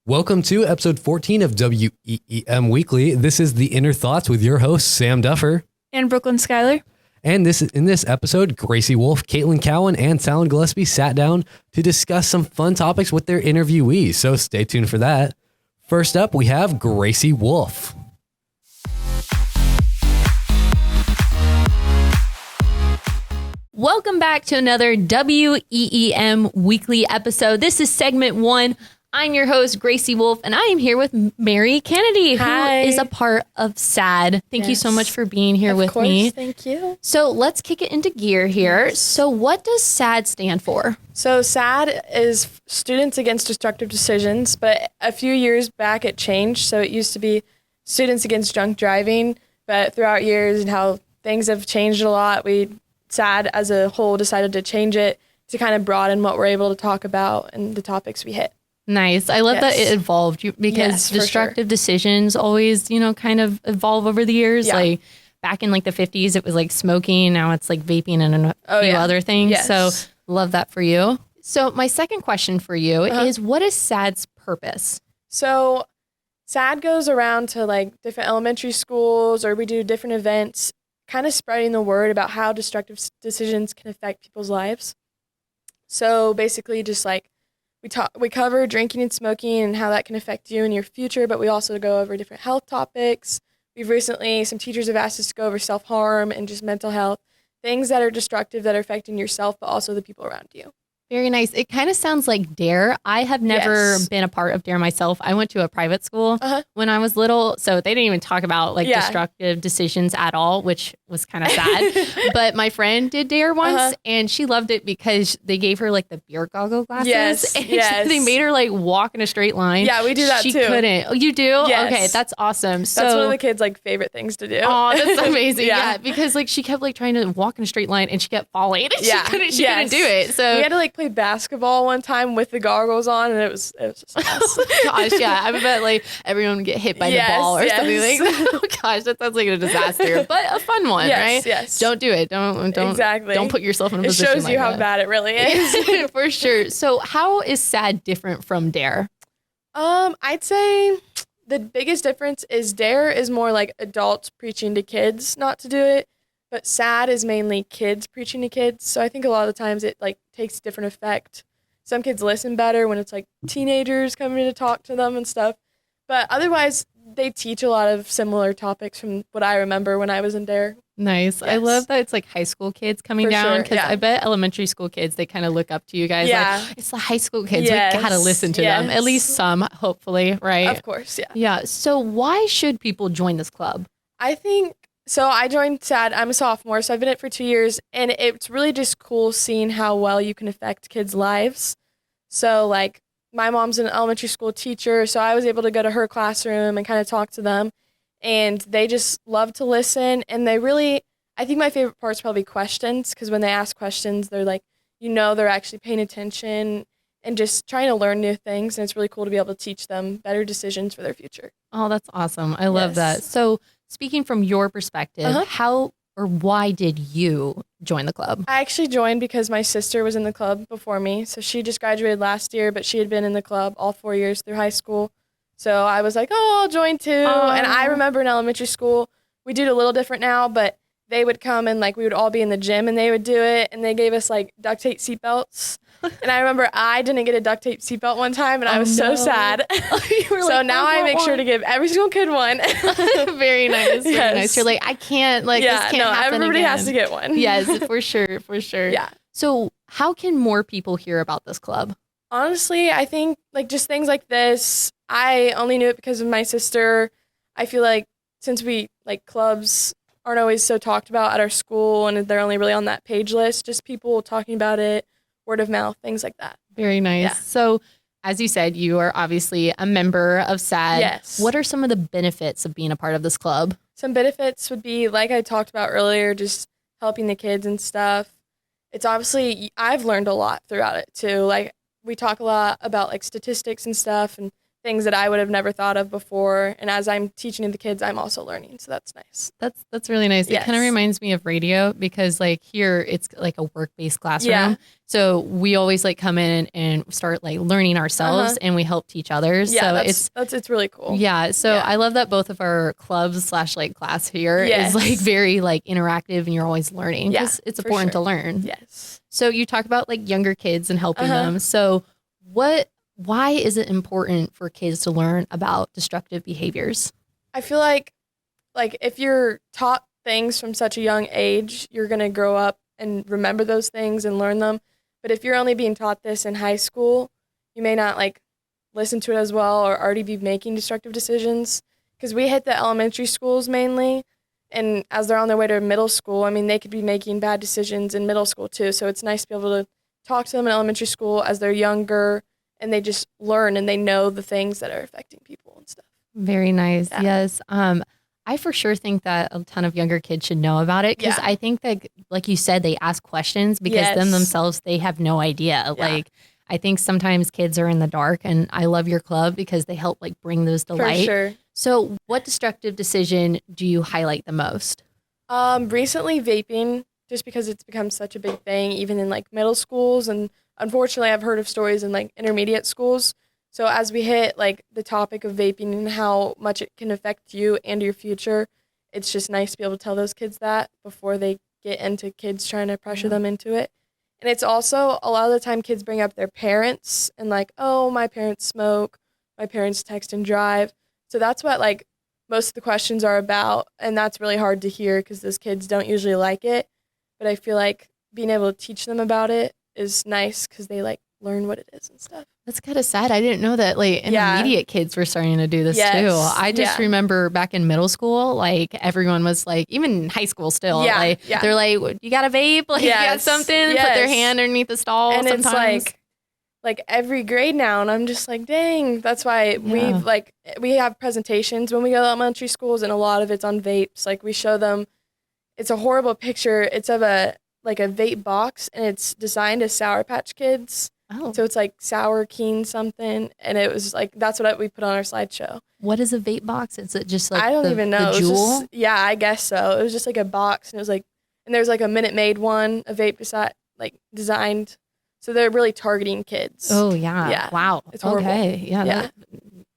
Welcome to episode 14 of WEEM Weekly. This is the Inner Thoughts with your host, Sam Duffer. And Brooklyn Schuyler. And in this episode, Gracie Wolf, Caitlin Cowan, and Talon Gillespie sat down to discuss some fun topics with their interviewees. So stay tuned for that. First up, we have Gracie Wolf. Welcome back to another WEEM Weekly episode. This is segment 1. I'm your host, Gracie Wolf, and I am here with Mary Kennedy, Hi. who is a part of SAD. Thank you so much for being here with me. Thank you. So let's kick it into gear here. So what does SAD stand for? So SAD is Students Against Destructive Decisions, but a few years back it changed. So it used to be Students Against Drunk Driving, but throughout years and how things have changed a lot, SAD as a whole decided to change it to kind of broaden what we're able to talk about and the topics we hit. Nice. I love that it evolved because destructive decisions always, kind of evolve over the years. Yeah. Like back in the 50s, it was like smoking. Now it's like vaping and a few other things. Yes. So love that for you. So my second question for you is, what is SAD's purpose? So SAD goes around to different elementary schools, or we do different events, kind of spreading the word about how destructive decisions can affect people's lives. So basically just we cover drinking and smoking and how that can affect you in your future, but we also go over different health topics. Some teachers have asked us to go over self-harm and just mental health, things that are destructive that are affecting yourself, but also the people around you. Very nice. It kind of sounds like DARE. I have never been a part of DARE myself. I went to a private school when I was little, so they didn't even talk about destructive decisions at all, which was kind of sad. But my friend did DARE once, and she loved it because they gave her the beer goggle glasses. And they made her walk in a straight line. Yeah, we do that too. She couldn't. Oh, you do? Yes. Okay, that's awesome. That's one of the kids' favorite things to do. Oh, that's amazing. Yeah, because she kept trying to walk in a straight line, and she kept falling. And she couldn't do it. So we had to play basketball one time with the goggles on, and it was just a mess. Gosh, yeah. I bet everyone would get hit by the ball or something like that. Oh gosh, that sounds like a disaster, but a fun one, right? Yes. Don't do it. Don't exactly. Don't put yourself in a position. It shows you how bad it really is. For sure. So how is SAD different from DARE? I'd say the biggest difference is DARE is more like adults preaching to kids not to do it. But SAD is mainly kids preaching to kids. So I think a lot of the times it takes different effect. Some kids listen better when it's teenagers coming to talk to them and stuff. But otherwise, they teach a lot of similar topics from what I remember when I was in DARE. Nice. Yes. I love that it's high school kids coming down, because I bet elementary school kids, they kind of look up to you guys. Yeah. It's the high school kids. We got to listen to them. At least some, hopefully, right? Of course, yeah. Yeah. So why should people join this club? So I joined SAD. I'm a sophomore, so I've been in it for 2 years, and it's really just cool seeing how well you can affect kids' lives. So my mom's an elementary school teacher, so I was able to go to her classroom and kind of talk to them, and they just love to listen, and I think my favorite part is probably questions, because when they ask questions, they're they're actually paying attention and just trying to learn new things, and it's really cool to be able to teach them better decisions for their future. Oh, that's awesome. I love that. So speaking from your perspective, how or why did you join the club? I actually joined because my sister was in the club before me. So she just graduated last year, but she had been in the club all 4 years through high school. So I was I'll join too. And I remember in elementary school, we do it a little different now, but they would come and we would all be in the gym and they would do it. And they gave us duct tape seatbelts. And I remember I didn't get a duct tape seatbelt one time, and I was so sad. So now I make sure to give every single kid one. Very nice. Very nice. You're I can't, this can't happen everybody again. Has to get one. Yes, for sure. For sure. Yeah. So how can more people hear about this club? Honestly, I think just things like this, I only knew it because of my sister. I feel since we clubs aren't always so talked about at our school, and they're only really on that page list, just people talking about it, word of mouth, things like that. Very nice. Yeah. So as you said, you are obviously a member of SAD. Yes. What are some of the benefits of being a part of this club? Some benefits would be, like I talked about earlier, just helping the kids and stuff. It's obviously, I've learned a lot throughout it too. We talk a lot about statistics and stuff and things that I would have never thought of before. And as I'm teaching the kids, I'm also learning. So that's nice. That's really nice. Yes. It kind of reminds me of radio because like here it's like a work-based classroom. Yeah. So we always like come in and start like learning ourselves and we help teach others. Yeah, so it's really cool. Yeah. So I love that both of our clubs / like class here is like very like interactive and you're always learning because it's important to learn. Yes. So you talk about like younger kids and helping them. So why is it important for kids to learn about destructive behaviors? I feel like if you're taught things from such a young age, you're going to grow up and remember those things and learn them. But if you're only being taught this in high school, you may not like listen to it as well or already be making destructive decisions. Because we hit the elementary schools mainly. And as they're on their way to middle school, I mean, they could be making bad decisions in middle school too. So it's nice to be able to talk to them in elementary school as they're younger and they just learn and they know the things that are affecting people and stuff. Very nice. Yeah. Yes. I for sure think that a ton of younger kids should know about it because I think that, like you said, they ask questions because them themselves, they have no idea. Yeah. Like, I think sometimes kids are in the dark and I love your club because they help like bring those to light. For sure. So what destructive decision do you highlight the most? Recently vaping, just because it's become such a big thing, even in like middle schools. And unfortunately, I've heard of stories in like intermediate schools. So as we hit like the topic of vaping and how much it can affect you and your future, it's just nice to be able to tell those kids that before they get into kids trying to pressure them into it. And it's also a lot of the time kids bring up their parents and like, oh, my parents smoke, my parents text and drive. So that's what like most of the questions are about. And that's really hard to hear because those kids don't usually like it. But I feel like being able to teach them about it is nice because they like learn what it is and stuff. That's kind of sad. I didn't know that like intermediate kids were starting to do this too. I just remember back in middle school, like everyone was like, even in high school still, they're like, you got a vape? Like you got something? Put their hand underneath the stall and sometimes. It's like every grade now. And I'm just like, dang, that's why we have presentations when we go to elementary schools and a lot of it's on vapes. Like we show them, it's a horrible picture. It's of a vape box and it's designed as Sour Patch Kids. Oh. So it's like sour keen something, and it was like that's what we put on our slideshow. What is a vape box? Is it just like I don't even know. The Juul? I guess so. It was just like a box, and it was like, and there's like a Minute Maid one, a vape beside like designed, so they're really targeting kids. Oh yeah, wow. It's horrible. Okay, yeah.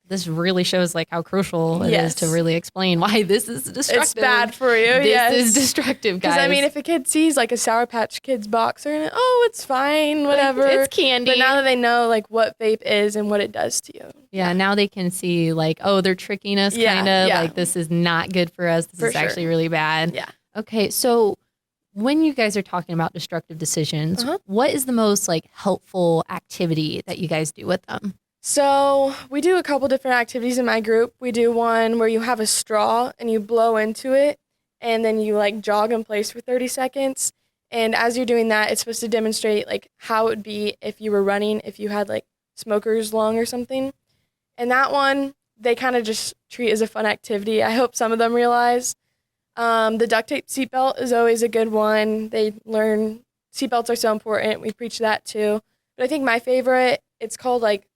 This really shows like how crucial it is to really explain why this is destructive. It's bad for you. This is destructive, guys. Because I mean, if a kid sees like a Sour Patch Kids box, they're gonna, oh, it's fine, whatever. Like, it's candy. But now that they know like what vape is and what it does to you. Yeah, now they can see like, oh, they're tricking us, kind of. Yeah. Like this is not good for us. This is actually really bad. Yeah. Okay, so when you guys are talking about destructive decisions, what is the most like helpful activity that you guys do with them? So we do a couple different activities in my group. We do one where you have a straw and you blow into it and then you like jog in place for 30 seconds. And as you're doing that, it's supposed to demonstrate like how it would be if you were running, if you had like smoker's lung or something. And that one, they kind of just treat as a fun activity. I hope some of them realize. The duct tape seatbelt is always a good one. They learn seatbelts are so important. We preach that too. But I think my favorite, it's called like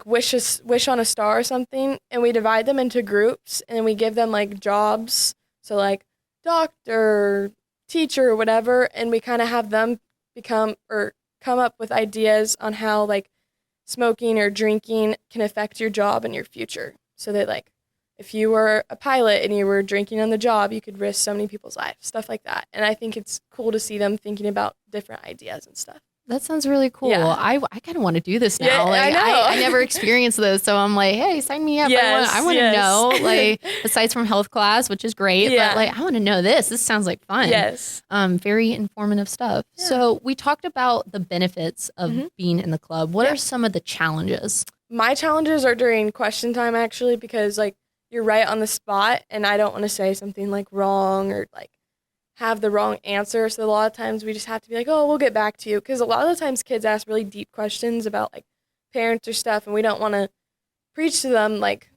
wish on a star or something, and we divide them into groups and we give them like jobs, so like doctor, teacher, whatever, and we kind of have them come up with ideas on how like smoking or drinking can affect your job and your future. So that like if you were a pilot and you were drinking on the job, you could risk so many people's lives, stuff like that. And I think it's cool to see them thinking about different ideas and stuff. That sounds really cool. Yeah. I kind of want to do this now. Yeah, like, I know. I never experienced this, so I'm like, hey, sign me up. Yes, I want to know, like, besides from health class, which is great, but like, I want to know this. This sounds like fun. Yes. Very informative stuff. Yeah. So we talked about the benefits of being in the club. What are some of the challenges? My challenges are during question time, actually, because like you're right on the spot, and I don't want to say something like wrong or like have the wrong answer. So a lot of times we just have to be like, oh, we'll get back to you. Because a lot of the times kids ask really deep questions about like parents or stuff, and we don't want to preach to them like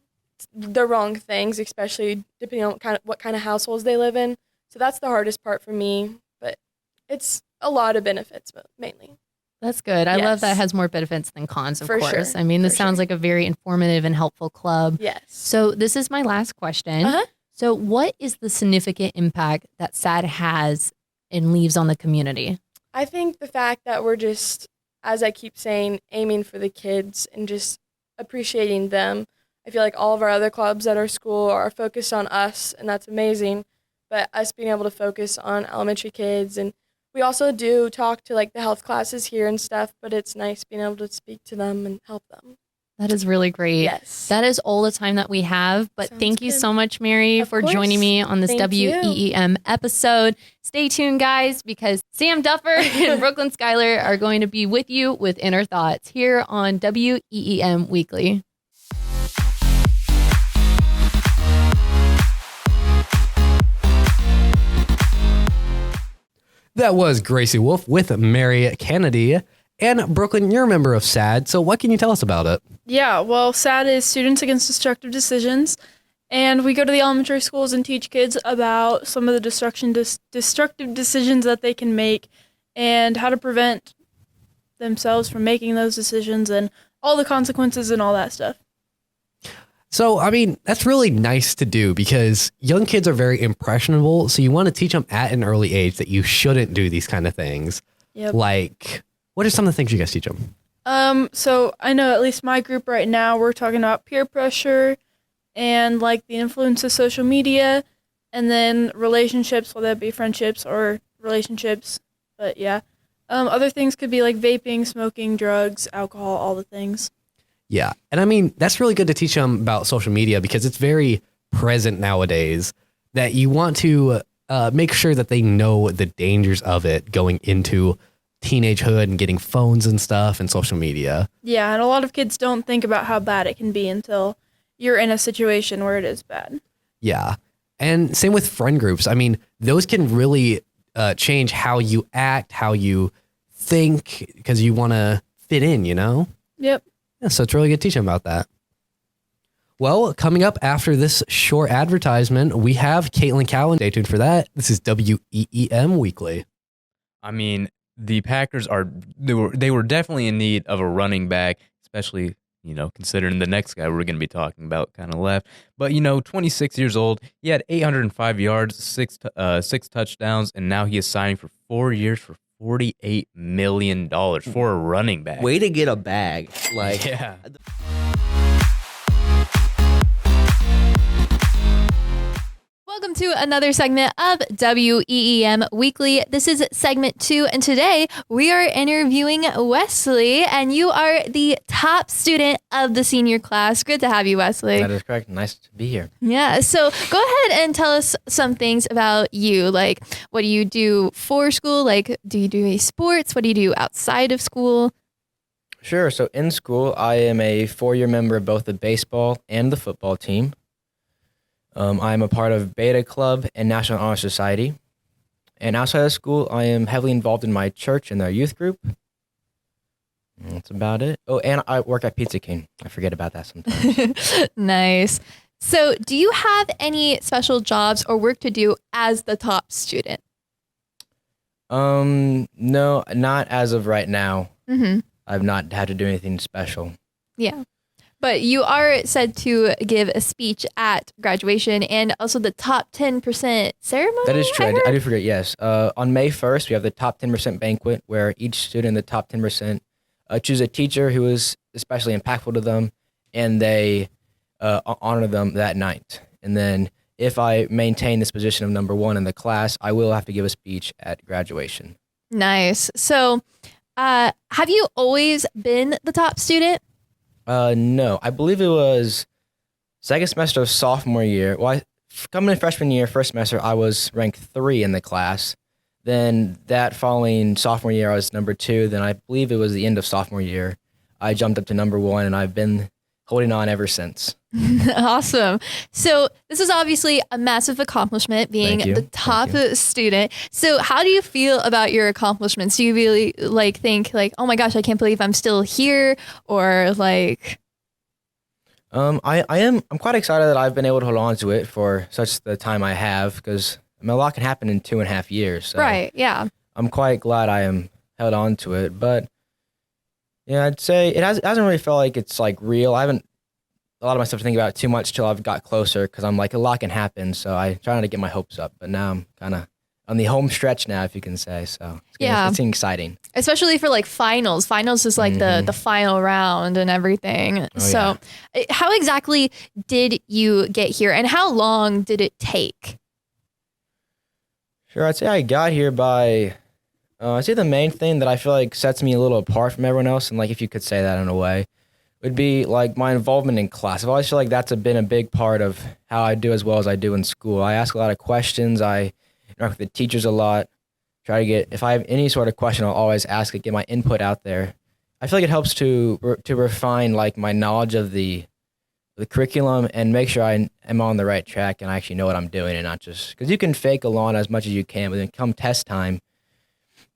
the wrong things, especially depending on what kind of households they live in. So that's the hardest part for me, but it's a lot of benefits, but mainly. That's good. I love that it has more benefits than cons, of course. Sure. I mean, this sounds like a very informative and helpful club. Yes. So this is my last question. So what is the significant impact that SAD has and leaves on the community? I think the fact that we're just, as I keep saying, aiming for the kids and just appreciating them. I feel like all of our other clubs at our school are focused on us, and that's amazing. But us being able to focus on elementary kids, and we also do talk to like the health classes here and stuff, but it's nice being able to speak to them and help them. That is really great. Yes. That is all the time that we have. But thank you so much, Mary, for joining me on this WEEM episode. Stay tuned, guys, because Sam Duffer and Brooklyn Schuyler are going to be with you with Inner Thoughts here on WEEM Weekly. That was Gracie Wolf with Mary Kennedy. And Brooklyn, you're a member of SAD, so what can you tell us about it? Yeah, well, SAD is Students Against Destructive Decisions, and we go to the elementary schools and teach kids about some of the destructive decisions that they can make and how to prevent themselves from making those decisions and all the consequences and all that stuff. So, I mean, that's really nice to do because young kids are very impressionable, so you want to teach them at an early age that you shouldn't do these kind of things. Yep. Like, what are some of the things you guys teach them? So I know at least my group right now, we're talking about peer pressure and like the influence of social media and then relationships, whether that be friendships or relationships. But yeah, other things could be like vaping, smoking, drugs, alcohol, all the things. Yeah. And I mean, that's really good to teach them about social media because it's very present nowadays that you want to make sure that they know the dangers of it going into teenagehood and getting phones and stuff and social media. Yeah, and a lot of kids don't think about how bad it can be until you're in a situation where it is bad. Yeah. And same with friend groups. I mean, those can really change how you act, how you think, because you want to fit in, you know? Yep. Yeah, so it's really good to teach them about that. Well, coming up after this short advertisement, we have Caitlin Cowan. Stay tuned for that. This is WEEM Weekly. I mean, the Packers they were definitely in need of a running back, especially, considering the next guy we're going to be talking about kind of left. But, 26 years old, he had 805 yards, six touchdowns, and now he is signing for 4 years for $48 million for a running back. Way to get a bag. Like, yeah. Welcome to another segment of WEEM Weekly. This is segment 2, and today we are interviewing Wesley, and you are the top student of the senior class. Good to have you, Wesley. that is correct. Nice to be here. Yeah, so go ahead and tell us some things about you. Like, what do you do for school? Like, do you do any sports? What do you do outside of school? Sure. So in school, I am a 4-year member of both the baseball and the football team. I'm a part of Beta Club and National Honor Society. And outside of school, I am heavily involved in my church and their youth group. And that's about it. Oh, and I work at Pizza King. I forget about that sometimes. Nice. So do you have any special jobs or work to do as the top student? No, not as of right now. Mm-hmm. I've not had to do anything special. Yeah. But you are said to give a speech at graduation and also the top 10% ceremony. That is true. I do forget, yes. On May 1st, we have the top 10% banquet where each student in the top 10% choose a teacher who is especially impactful to them, and they honor them that night. And then if I maintain this position of number 1 in the class, I will have to give a speech at graduation. Nice. So have you always been the top student? No, I believe it was second semester of sophomore year. Well, coming in freshman year, first semester, I was ranked 3 in the class. Then that following sophomore year, I was number 2. Then I believe it was the end of sophomore year, I jumped up to number 1, and I've been holding on ever since. Awesome. So this is obviously a massive accomplishment, being the top student. So how do you feel about your accomplishments? Do you really think oh my gosh, I can't believe I'm still here, or like? I'm quite excited that I've been able to hold on to it for such the time I have, because a lot can happen in 2.5 years. So right. Yeah. I'm quite glad I am held on to it, but Yeah, I'd say it hasn't really felt like it's like real. I haven't a lot of my stuff to think about too much till I've got closer because I'm like a lot can happen. So I try not to get my hopes up. But now I'm kind of on the home stretch now, if you can say so. It's exciting, especially for like finals. Finals is like the final round and everything. How exactly did you get here, and how long did it take? Sure, I'd say I got here by. I'd say the main thing that I feel like sets me a little apart from everyone else, and like if you could say that in a way, would be like my involvement in class. I always feel like that's been a big part of how I do as well as I do in school. I ask a lot of questions. I interact with the teachers a lot. Try to get, if I have any sort of question, I'll always ask it, get my input out there. I feel like it helps to refine like my knowledge of the curriculum and make sure I am on the right track and I actually know what I'm doing and not just, because you can fake along as much as you can, but then come test time,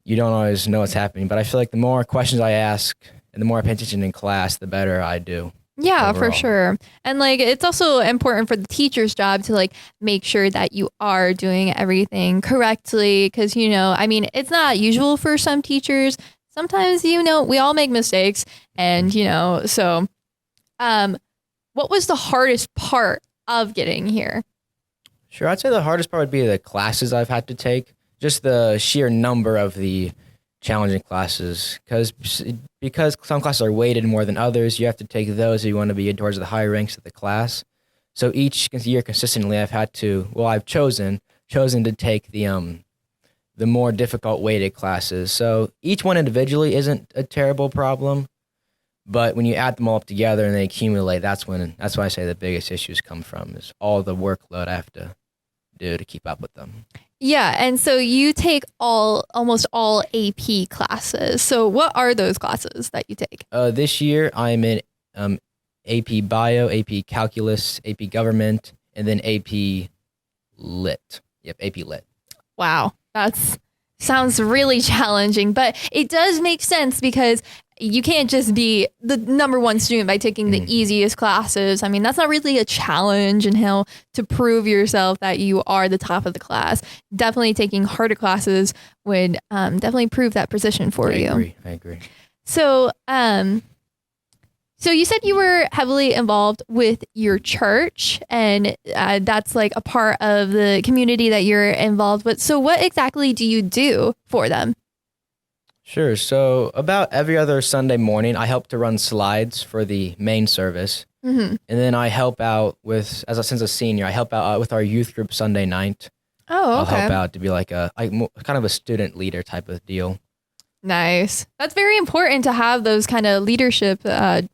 you don't always know what's happening. But I feel like the more questions I ask and the more I pay attention in class, the better I do. Yeah, overall. for sure. And like, it's also important for the teacher's job to like make sure that you are doing everything correctly. Cause I mean, it's not usual for some teachers. Sometimes, we all make mistakes and, so, what was the hardest part of getting here? Sure. I'd say the hardest part would be the classes I've had to take. Just the sheer number of the challenging classes, because some classes are weighted more than others. You have to take those if you want to be towards the higher ranks of the class. So each year consistently, I've chosen to take the more difficult weighted classes. So each one individually isn't a terrible problem, but when you add them all up together and they accumulate, that's why I say the biggest issues come from, is all the workload I have to do to keep up with them. Yeah, and so you take almost all AP classes. So what are those classes that you take? This year I'm in AP Bio, AP Calculus, AP Government, and then AP Lit. Yep, AP Lit. Wow, sounds really challenging, but it does make sense because you can't just be the number one student by taking the easiest classes. I mean, that's not really a challenge, and how to prove yourself that you are the top of the class. Definitely taking harder classes would definitely prove that position for you. I agree. So, so you said you were heavily involved with your church, and that's like a part of the community that you're involved with. So what exactly do you do for them? Sure. So about every other Sunday morning, I help to run slides for the main service. And then I help out since a senior, I help out with our youth group Sunday night. Oh, okay. I'll help out to be like kind of a student leader type of deal. Nice. That's very important to have those kind of leadership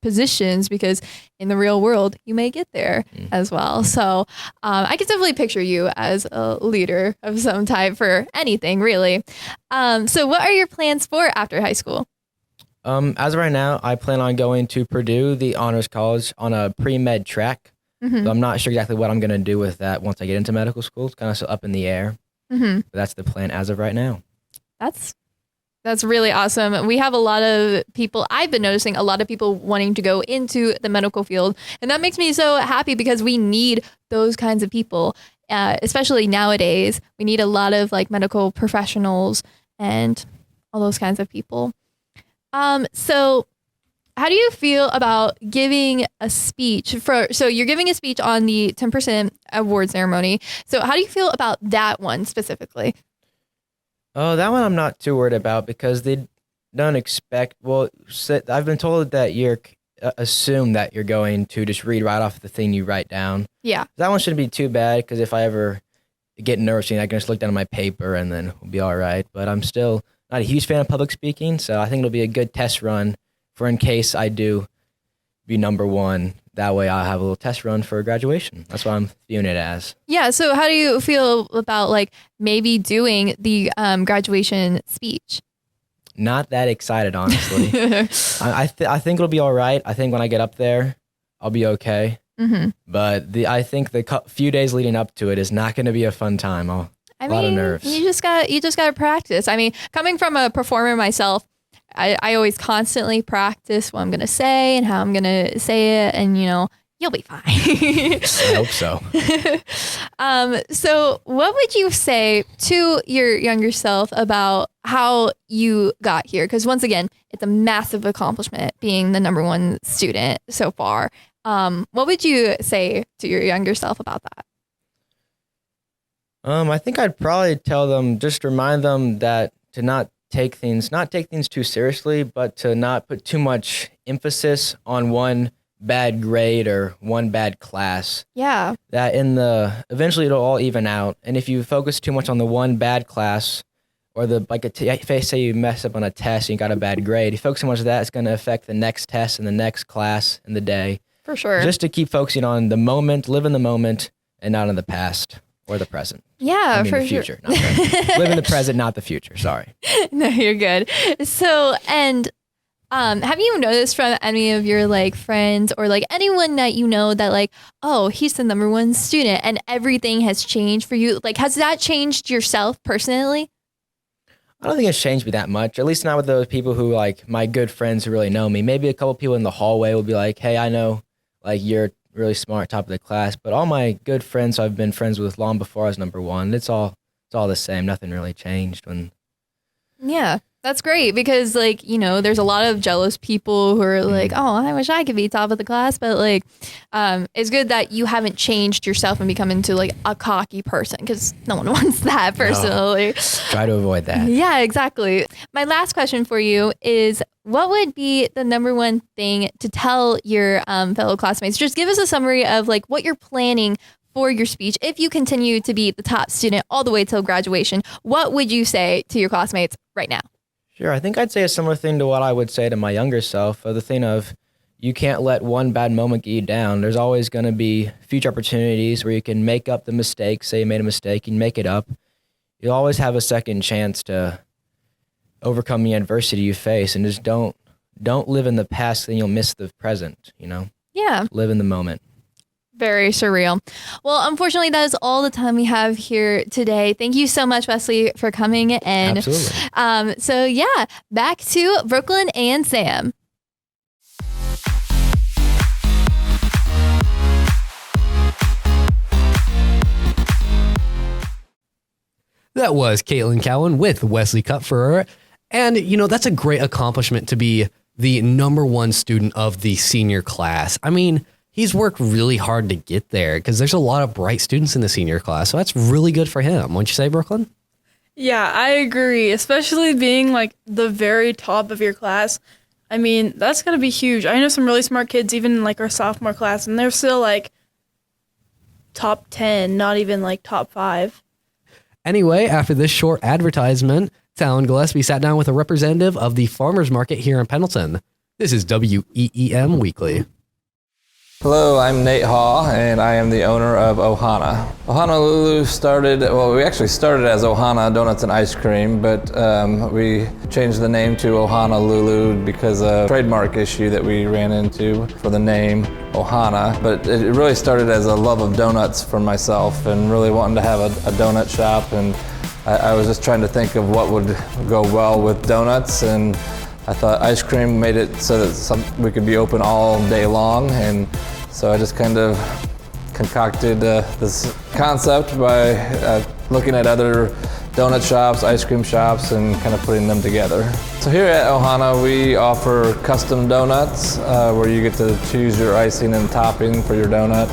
positions, because in the real world, you may get there as well. So I could definitely picture you as a leader of some type for anything, really. So what are your plans for after high school? As of right now, I plan on going to Purdue, the honors college, on a pre-med track. So I'm not sure exactly what I'm going to do with that once I get into medical school. It's kind of still up in the air. But that's the plan as of right now. That's really awesome. We have a lot of people, I've been noticing a lot of people wanting to go into the medical field. And that makes me so happy, because we need those kinds of people, especially nowadays. We need a lot of like medical professionals and all those kinds of people. So how do you feel about giving a speech so you're giving a speech on the 10% award ceremony. So how do you feel about that one specifically? Oh, that one I'm not too worried about, because they don't expect. Well, I've been told that you're assume that you're going to just read right off the thing you write down. Yeah. That one shouldn't be too bad, because if I ever get nervous, I can just look down at my paper and then we'll be all right. But I'm still not a huge fan of public speaking, so I think it'll be a good test run for in case I do be number one. That way I'll have a little test run for graduation. That's what I'm viewing it as. Yeah. So how do you feel about like maybe doing the graduation speech? Not that excited, honestly. I think it'll be all right. I think when I get up there, I'll be okay. But I think the few days leading up to it is not going to be a fun time. A lot of nerves. You just got to practice. I mean, coming from a performer myself, I always constantly practice what I'm going to say and how I'm going to say it. And, You'll be fine. I hope so. So what would you say to your younger self about how you got here? Because once again, it's a massive accomplishment being the number one student so far. What would you say to your younger self about that? I think I'd probably tell them, just remind them that to not take things too seriously, but to not put too much emphasis on one bad grade or one bad class. Yeah. That eventually it'll all even out. And if you focus too much on the one bad class, or say you mess up on a test and you got a bad grade, you focus so much on that, it's going to affect the next test and the next class and the day. For sure. Just to keep focusing on the moment, live in the moment, and not in the past or the present. Yeah, for the future, not present. Live in the present, not the future. Sorry. No, you're good. So, and have you noticed from any of your like friends or like anyone that you know that like, oh, he's the number one student and everything has changed for you? Like, has that changed yourself personally? I don't think it's changed me that much, at least not with those people who like my good friends who really know me. Maybe a couple people in the hallway will be like, hey, I know like you're really smart, top of the class, but all my good friends I've been friends with long before I was number one, it's all the same. Nothing really changed when. Yeah. That's great because, like, you know, there's a lot of jealous people who are like, oh, I wish I could be top of the class. But, like, it's good that you haven't changed yourself and become into, like, a cocky person because no one wants that personally. No. Try to avoid that. Yeah, exactly. My last question for you is, what would be the number one thing to tell your fellow classmates? Just give us a summary of, like, what you're planning for your speech. If you continue to be the top student all the way till graduation, what would you say to your classmates right now? Sure. I think I'd say a similar thing to what I would say to my younger self. The thing of you can't let one bad moment get you down. There's always going to be future opportunities where you can make up the mistake. Say you made a mistake, you make it up. You'll always have a second chance to overcome the adversity you face, and just don't live in the past, then you'll miss the present, you know? Yeah. Live in the moment. Very surreal. Well, unfortunately, that is all the time we have here today. Thank you so much, Wesley, for coming. And Absolutely. So yeah, back to Brooklyn and Sam. That was Caitlin Cowan with Wesley Kupferer. And, you know, that's a great accomplishment to be the number one student of the senior class. I mean, he's worked really hard to get there because there's a lot of bright students in the senior class. So that's really good for him. Wouldn't you say, Brooklyn? Yeah, I agree. Especially being like the very top of your class. I mean, that's going to be huge. I know some really smart kids, even in like our sophomore class, and they're still like top 10, not even like top 5. Anyway, after this short advertisement, Talon Gillespie sat down with a representative of the farmers market here in Pendleton. This is WEEM Weekly. Hello, I'm Nate Haw, and I am the owner of Ohana. Ohana Lulu we actually started as Ohana Donuts and Ice Cream, but we changed the name to Ohana Lulu because of a trademark issue that we ran into for the name Ohana. But it really started as a love of donuts for myself and really wanting to have a donut shop, and I was just trying to think of what would go well with donuts, and I thought ice cream made it so that we could be open all day long, and so I just kind of concocted this concept by looking at other donut shops, ice cream shops, and kind of putting them together. So here at Ohana, we offer custom donuts where you get to choose your icing and topping for your donut.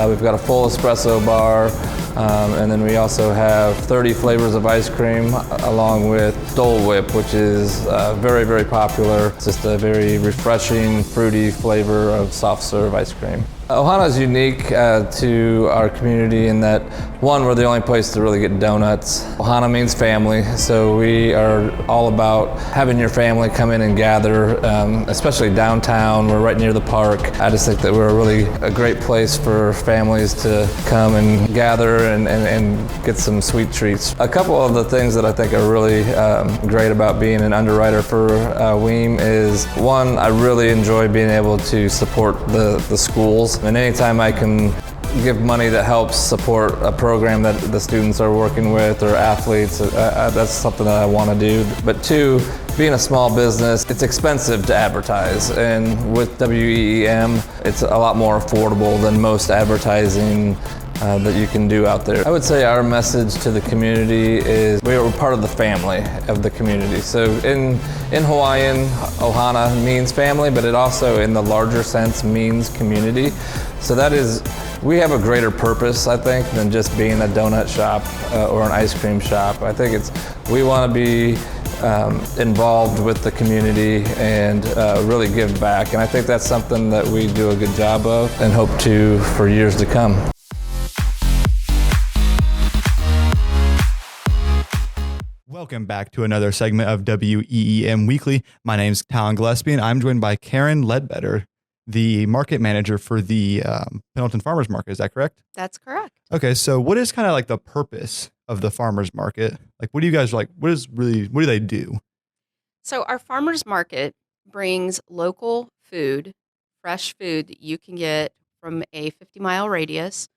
We've got a full espresso bar, and then we also have 30 flavors of ice cream along with Dole Whip, which is very, very popular. It's just a very refreshing, fruity flavor of soft serve ice cream. Ohana is unique to our community in that, one, we're the only place to really get donuts. Ohana means family, so we are all about having your family come in and gather, especially downtown. We're right near the park. I just think that we're really a great place for families to come and gather and get some sweet treats. A couple of the things that I think are really great about being an underwriter for WEEM is, one, I really enjoy being able to support the schools. And anytime I can give money that helps support a program that the students are working with or athletes, that's something that I want to do. But two, being a small business, it's expensive to advertise, and with WEEM, it's a lot more affordable than most advertising that you can do out there. I would say our message to the community is we are part of the family of the community. So in Hawaiian, ohana means family, but it also in the larger sense means community. So that is, we have a greater purpose, I think, than just being a donut shop or an ice cream shop. I think we want to be involved with the community and really give back. And I think that's something that we do a good job of and hope to for years to come. Welcome back to another segment of WEEM Weekly. My name's Talon Gillespie, and I'm joined by Karen Ledbetter, the market manager for the Pendleton Farmers Market. Is that correct? That's correct. Okay, so what is kind of like the purpose of the farmers market? Like, what do you guys like? What do they do? So our farmers market brings local food, fresh food that you can get from a 50-mile radius,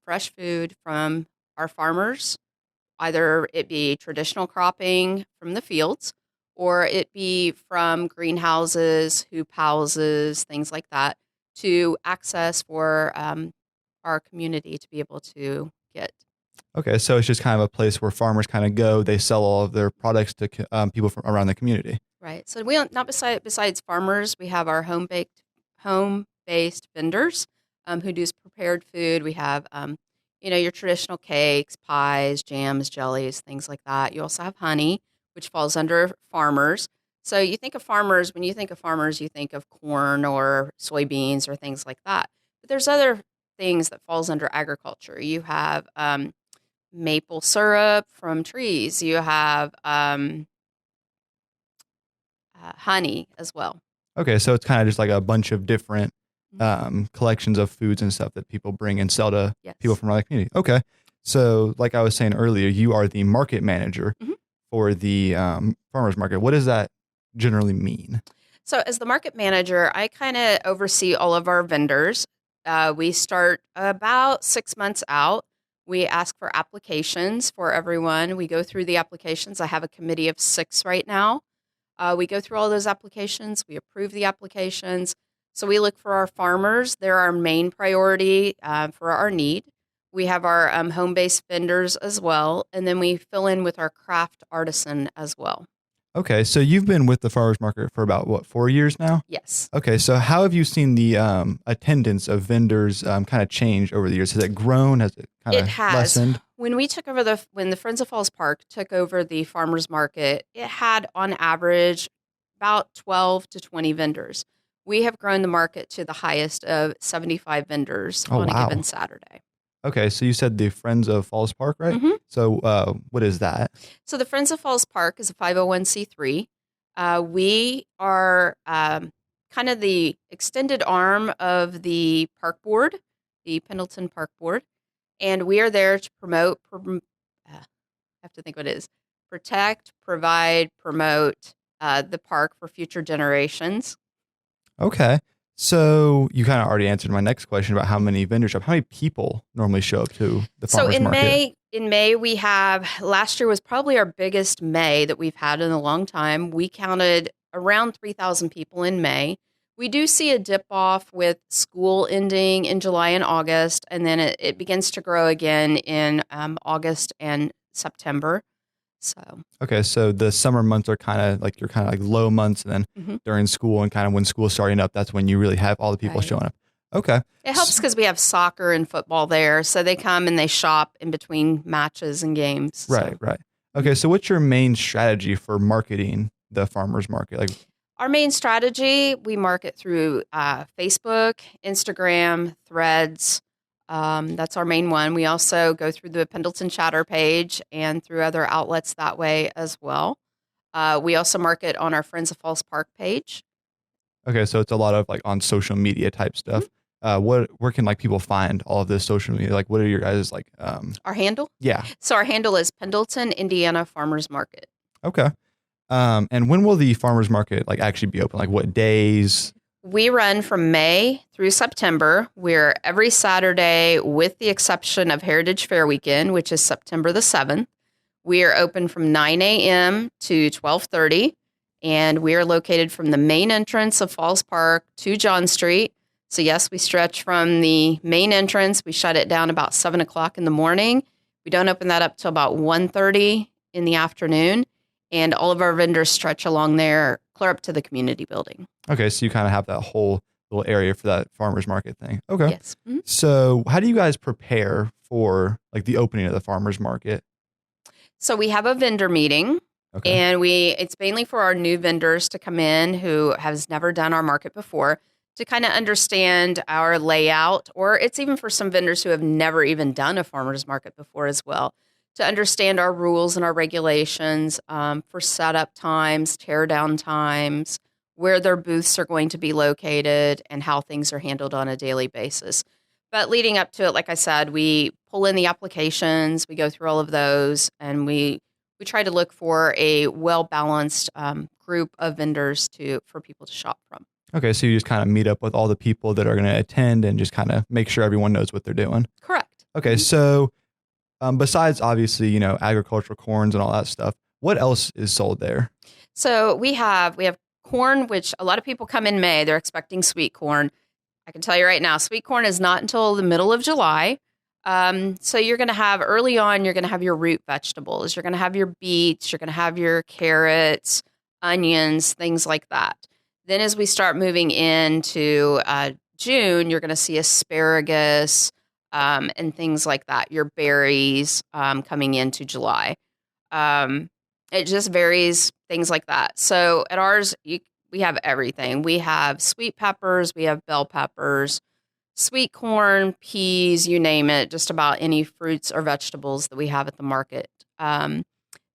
fresh food from our farmers, either it be traditional cropping from the fields or it be from greenhouses, hoop houses, things like that, to access for our community to be able to get. Okay, so it's just kind of a place where farmers kind of go. They sell all of their products to people from around the community. Right. So we don't, not besides farmers, we have our home-based vendors who do prepared food. We have your traditional cakes, pies, jams, jellies, things like that. You also have honey, which falls under farmers. So you think of farmers, when you think of farmers, you think of corn or soybeans or things like that. But there's other things that falls under agriculture. You have maple syrup from trees. You have honey as well. Okay, so it's kind of just like a bunch of different collections of foods and stuff that people bring and sell to people from around the community. Okay. So like I was saying earlier, you are the market manager for the farmers market. What does that generally mean? So as the market manager, I kind of oversee all of our vendors. We start about 6 months out. We ask for applications for everyone. We go through the applications. I have a committee of 6 right now. We go through all those applications. We approve the applications. So we look for our farmers. They're our main priority for our need. We have our home-based vendors as well, and then we fill in with our craft artisan as well. Okay, so you've been with the farmers market for about, 4 years now? Yes. Okay, so how have you seen the attendance of vendors kind of change over the years? Has it grown? Has it kind of lessened? When we took over when the Friends of Falls Park took over the farmers market, it had on average about 12 to 20 vendors. We have grown the market to the highest of 75 vendors on a given Saturday. Okay, so you said the Friends of Falls Park, right? Mm-hmm. So what is that? So the Friends of Falls Park is a 501c3. We are kind of the extended arm of the park board, the Pendleton Park Board, and we are there to promote, I have to think what it is, protect, provide, promote the park for future generations. Okay. So you kind of already answered my next question about how many vendors show up. How many people normally show up to the farmers market? In May, we have, last year was probably our biggest May that we've had in a long time. We counted around 3,000 people in May. We do see a dip off with school ending in July and August, and then it begins to grow again in August and September. Okay, so the summer months are kind of like low months, and then during school and kind of when school's starting up, that's when you really have all the people showing up. Okay. It helps because we have soccer and football there, so they come and they shop in between matches and games. Right. Okay, so what's your main strategy for marketing the farmers market? Our main strategy, we market through Facebook, Instagram, Threads. That's our main one. We also go through the Pendleton Chatter page and through other outlets that way as well. We also market on our Friends of Falls Park page. Okay, so it's a lot of on social media type stuff. Where can people find all of this social media? What are your guys' Our handle? Yeah. So our handle is Pendleton, Indiana Farmers Market. Okay. And when will the farmers market actually be open? What days? We run from May through September. We're every Saturday with the exception of Heritage Fair Weekend, which is September the 7th. We are open from 9 a.m. to 12:30. And we are located from the main entrance of Falls Park to John Street. So yes, we stretch from the main entrance. We shut it down about 7 o'clock in the morning. We don't open that up till about 1:30 in the afternoon. And all of our vendors stretch along there, clear up to the community building. Okay, so you kind of have that whole little area for that farmers market thing. Okay. Yes. Mm-hmm. So how do you guys prepare for like the opening of the farmers market? So we have a vendor meeting. Okay. And it's mainly for our new vendors to come in who has never done our market before to kind of understand our layout, or it's even for some vendors who have never even done a farmer's market before as well, to understand our rules and our regulations for setup times, tear down times, where their booths are going to be located, and how things are handled on a daily basis. But leading up to it, like I said, we pull in the applications, we go through all of those, and we try to look for a well-balanced group of vendors for people to shop from. Okay, so you just kind of meet up with all the people that are going to attend and just kind of make sure everyone knows what they're doing. Correct. Okay, so besides obviously, agricultural corns and all that stuff, what else is sold there? So we have corn, which a lot of people come in May. They're expecting sweet corn. I can tell you right now, sweet corn is not until the middle of July. So you're going to have early on, you're going to have your root vegetables. You're going to have your beets. You're going to have your carrots, onions, things like that. Then as we start moving into June, you're going to see asparagus and things like that. Your berries coming into July. It just varies, things like that. So at ours, we have everything. We have sweet peppers. We have bell peppers. Sweet corn, peas, you name it, just about any fruits or vegetables that we have at the market.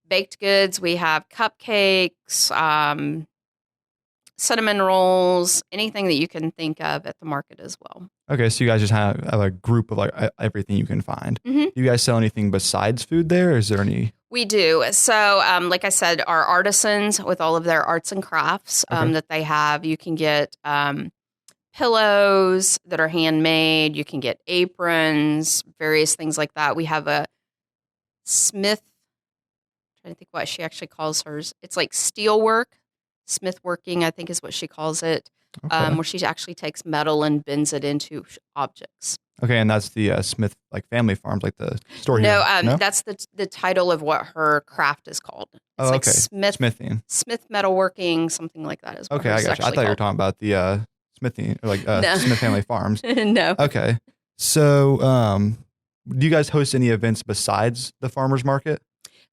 Baked goods, we have cupcakes, cinnamon rolls, anything that you can think of at the market as well. Okay, so you guys just have a group of like everything you can find. Mm-hmm. Do you guys sell anything besides food there? Is there any? We do. So, like I said, our artisans with all of their arts and crafts that they have, you can get pillows that are handmade. You can get aprons, various things like that. We have a smith. I'm trying to think what she actually calls hers. It's like steel work, smith working, I think is what she calls it, where she actually takes metal and bends it into objects. Okay, and that's the Smith like family farms, like the store No, here. No, that's the title of what her craft is called. It's like smithing, Smith metalworking, something like that. Is what okay, I got you. I thought you were talking about the smithing, like Smith family farms. No. Okay, so do you guys host any events besides the farmers market?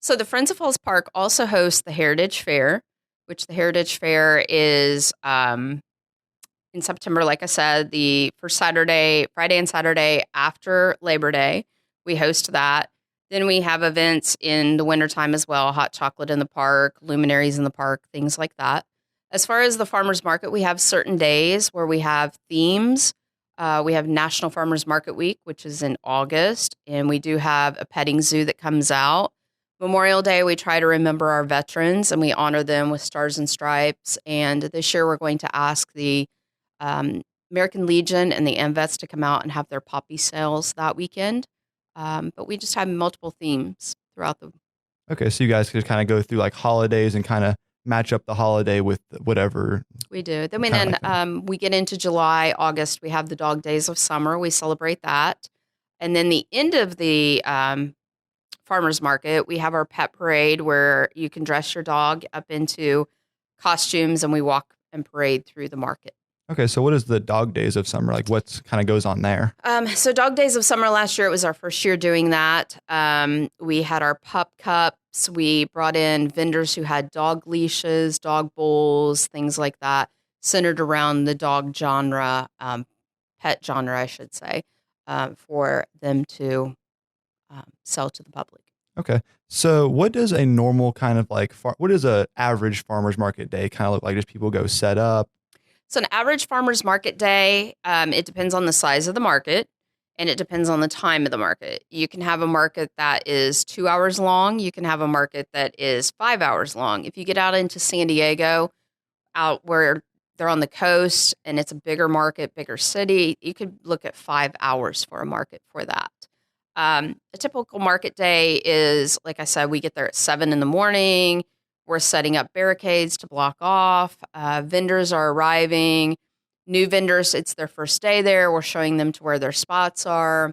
So the Friends of Falls Park also hosts the Heritage Fair, which the Heritage Fair is in September, like I said, the first Friday and Saturday after Labor Day. We host that. Then we have events in the wintertime as well, hot chocolate in the park, luminaries in the park, things like that. As far as the farmers market, we have certain days where we have themes. We have National Farmers Market Week, which is in August, and we do have a petting zoo that comes out. Memorial Day, we try to remember our veterans, and we honor them with stars and stripes. And this year, we're going to ask the American Legion and the AMVETS to come out and have their poppy sales that weekend. But we just have multiple themes throughout the. Okay, so you guys could kind of go through like holidays and kind of match up the holiday with whatever. We do. Then we get into July, August, we have the Dog Days of Summer. We celebrate that. And then the end of the farmers market, we have our pet parade where you can dress your dog up into costumes and we walk and parade through the market. Okay, so what is the Dog Days of Summer? Like what kind of goes on there? So Dog Days of Summer last year, it was our first year doing that. We had our pup cups. We brought in vendors who had dog leashes, dog bowls, things like that, centered around the dog genre, pet genre, I should say, for them to sell to the public. Okay, so what does a normal kind of like, what does an average farmer's market day kind of look like? Just people go set up? So an average farmer's market day, it depends on the size of the market and it depends on the time of the market. You can have a market that is 2 hours long. You can have a market that is 5 hours long. If you get out into San Diego, out where they're on the coast and it's a bigger market, bigger city, you could look at 5 hours for a market for that. A typical market day is, like I said, we get there at 7 in the morning. We're setting up barricades to block off. Vendors are arriving. New vendors, it's their first day there. We're showing them to where their spots are.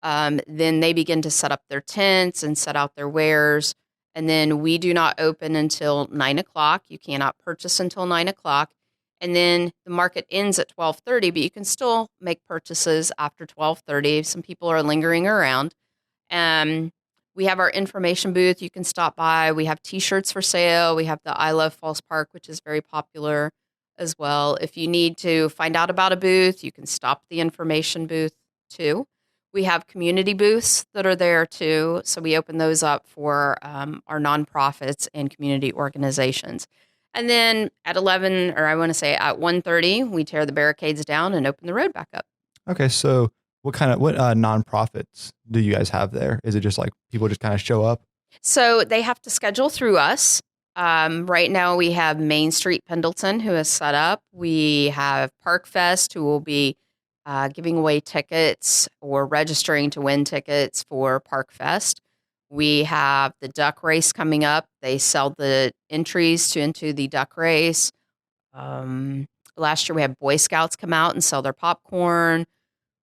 Then they begin to set up their tents and set out their wares. And then we do not open until 9 o'clock. You cannot purchase until 9 o'clock. And then the market ends at 12:30, but you can still make purchases after 12:30. Some people are lingering around. We have our information booth. You can stop by. We have T-shirts for sale. We have the I Love Falls Park, which is very popular as well. If you need to find out about a booth, you can stop the information booth too. We have community booths that are there too. So we open those up for our nonprofits and community organizations. And then at 11, or I want to say at 1:30, we tear the barricades down and open the road back up. Okay, so what nonprofits do you guys have there? Is it just like people just kind of show up? So they have to schedule through us. Right now we have Main Street Pendleton, who is set up. We have Park Fest, who will be giving away tickets or registering to win tickets for Park Fest. We have the duck race coming up. They sell the entries into the duck race. Last year we had Boy Scouts come out and sell their popcorn.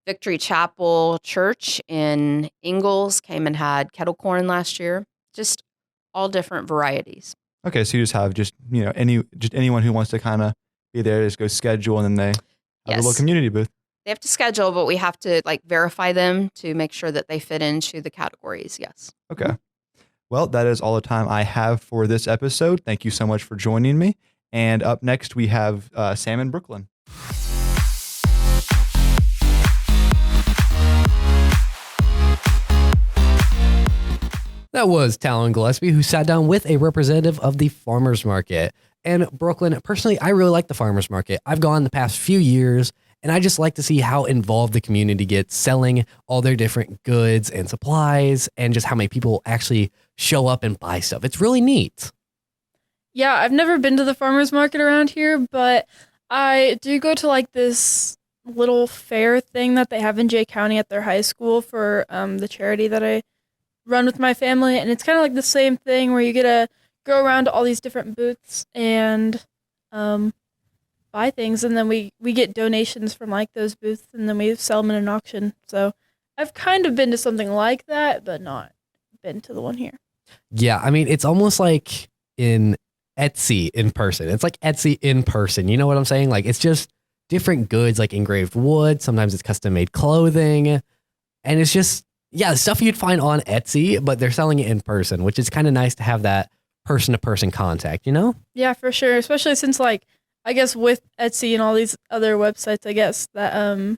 Victory Chapel Church in Ingalls came and had kettle corn last year. Just all different varieties. Okay, so you just have anyone who wants to kind of be there, just go schedule, and then they have a little community booth. They have to schedule, but we have to verify them to make sure that they fit into the categories. Yes. Okay. Well, that is all the time I have for this episode. Thank you so much for joining me. And up next, we have Sam in Brooklyn. That was Talon Gillespie, who sat down with a representative of the farmers market. And Brooklyn, personally, I really like the farmers market. I've gone the past few years, and I just like to see how involved the community gets selling all their different goods and supplies, and just how many people actually show up and buy stuff. It's really neat. Yeah, I've never been to the farmers market around here, but I do go to this little fair thing that they have in Jay County at their high school for the charity that I run with my family, and it's kind of like the same thing where you get to go around to all these different booths and buy things, and then we get donations from those booths, and then we sell them in an auction. So I've kind of been to something like that, but not been to the one here. Yeah, I mean, it's almost like in Etsy in person. It's like Etsy in person. You know what I'm saying? It's just different goods, like engraved wood. Sometimes it's custom made clothing, and it's just stuff you'd find on Etsy, but they're selling it in person, which is kind of nice to have that person-to-person contact, you know? Yeah, for sure. Especially since, I guess with Etsy and all these other websites, I guess that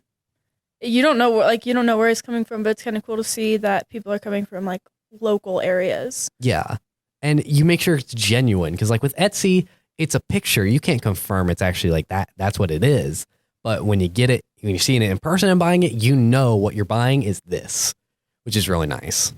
you don't know where it's coming from, but it's kind of cool to see that people are coming from local areas. Yeah, and you make sure it's genuine because, with Etsy, it's a picture. You can't confirm it's actually that. That's what it is. But when you get it, when you're seeing it in person and buying it, you know what you're buying is this, which is really nice.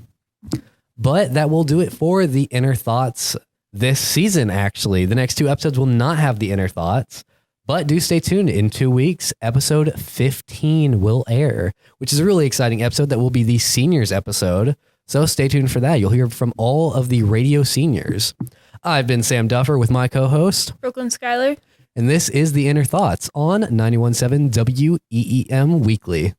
But that will do it for the Inner Thoughts this season, actually. The next 2 episodes will not have the Inner Thoughts, but do stay tuned. In 2 weeks, episode 15 will air, which is a really exciting episode that will be the seniors episode. So stay tuned for that. You'll hear from all of the radio seniors. I've been Sam Duffer with my co-host, Brooklyn Schuyler. and this is the Inner Thoughts on 91.7 WEEM Weekly.